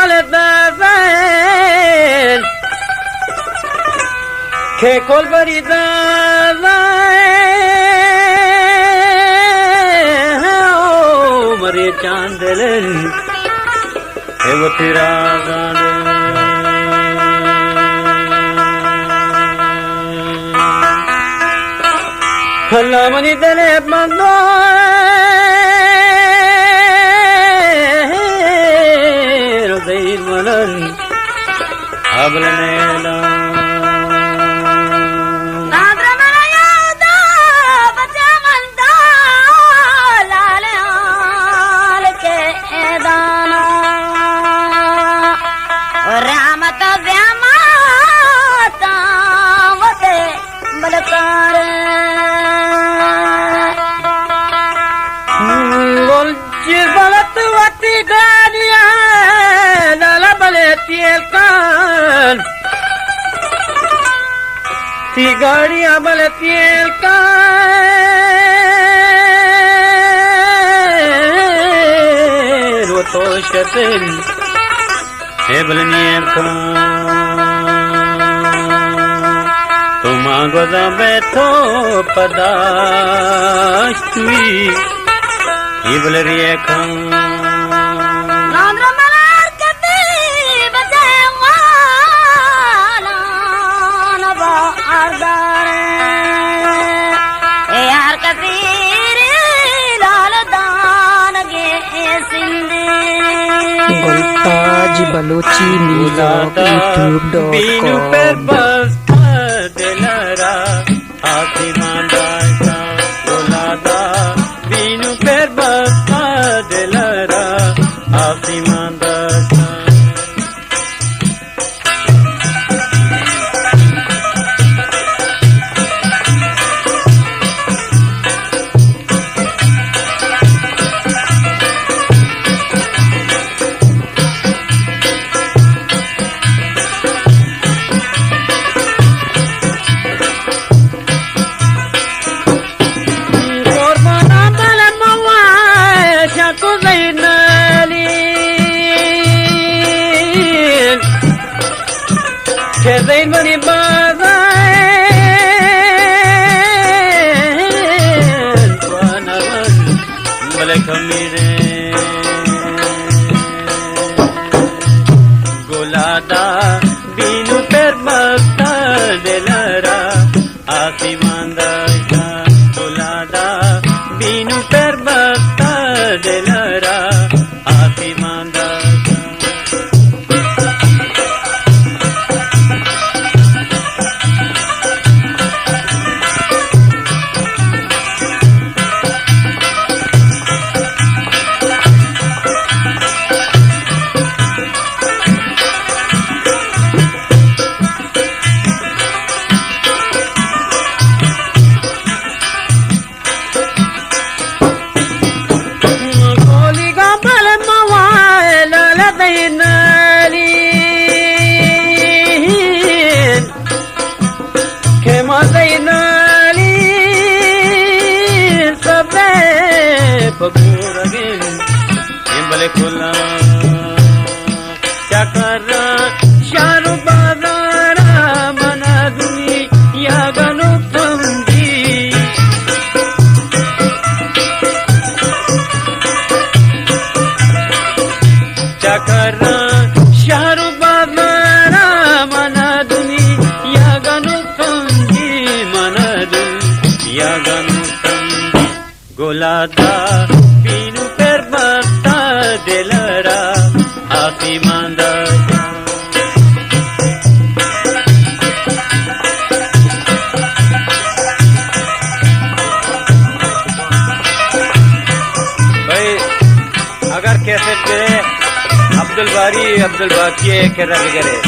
بالدازين كي كل بريدازين مري چاندلن वो तेरा خلا مني دلب مندو رضيل ملن قبل نيلا ती गाड़ियां बलती का वो तो शतन है बलनियर का तुम आगोदा बैठो पदाश्तुई ये बलरिए का Goltaj Balochi زين بني بازين وانا ملك میرے گولادا بینو پر مستا دلرا آسمان داشتا گولادا بینو پر مستا دلرا آسمان داشتا Pagura again, Imbale Kula, Chakara, Sharu Badara, Manaduni, Yaganu Tamdi, Chakara, Sharu Badara, Manaduni, Yaganu Tamdi, Manaduni, Yaganu Tamdi, Golada. दिलरा आसमान दाता भाई अगर कैसेट करे अब्दुल बारी अब्दुल बाकी के रंग करे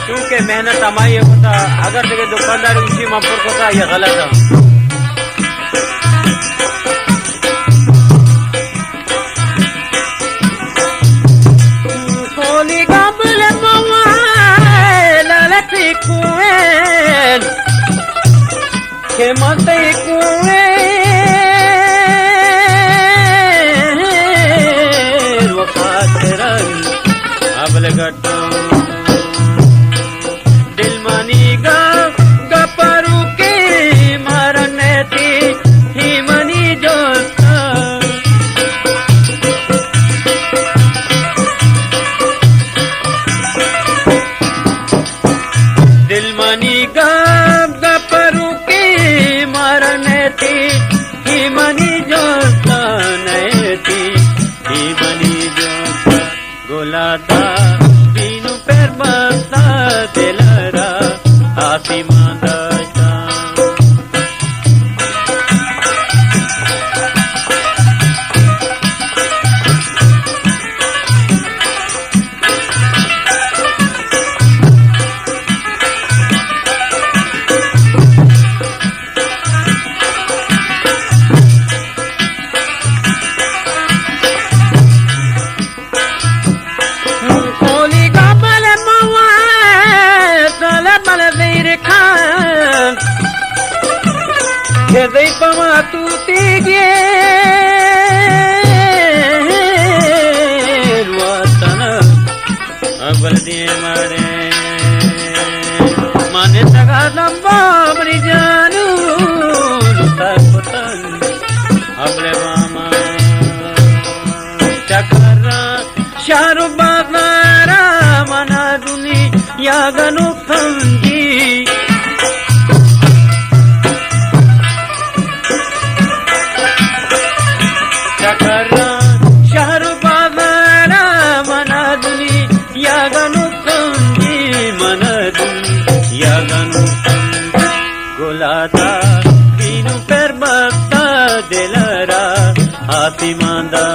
क्योंकि मेहनत हमारी होता अगर तेरे दुकानदार उसी मपुर को था ये गलत है que mate kuwe wafat ran गट्टो दिलमनी गपरू के मारने थी हिमनी जोता दिलमनी गपरू के मारने थी हिमनी जोता नहीं थी हिमनी जोता गोलाता तीनों पैर बता दिलरा हाथी मांदा que dei pama tu tige watana abal die mare mane saga lamba bri janu lutar patan able mama chakra sharu bagara mana duni ya ganu thangi गोलाता तीनों पैर बता दिलरा हाथी मांदा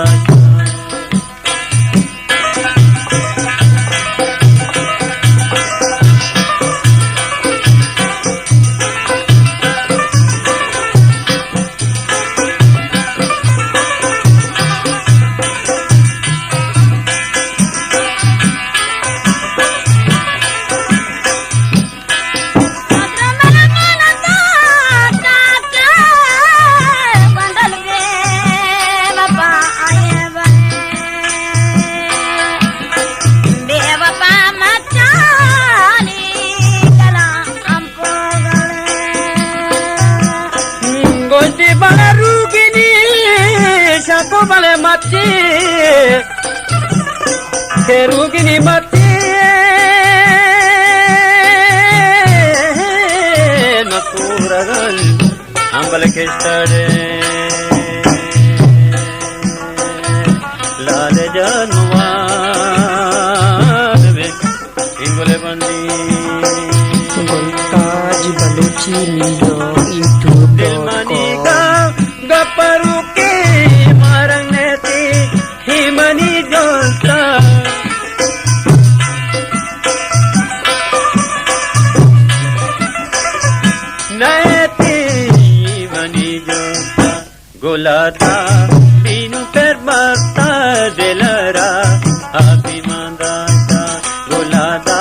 bale mati kerugini mati nakuragal ambal kestare lale janwar be ingole bandi goltaj balochi nido youtube.com gaparu ke marne te himani jolta nete himani jolta golata tinu per bata dilara happy mandata golata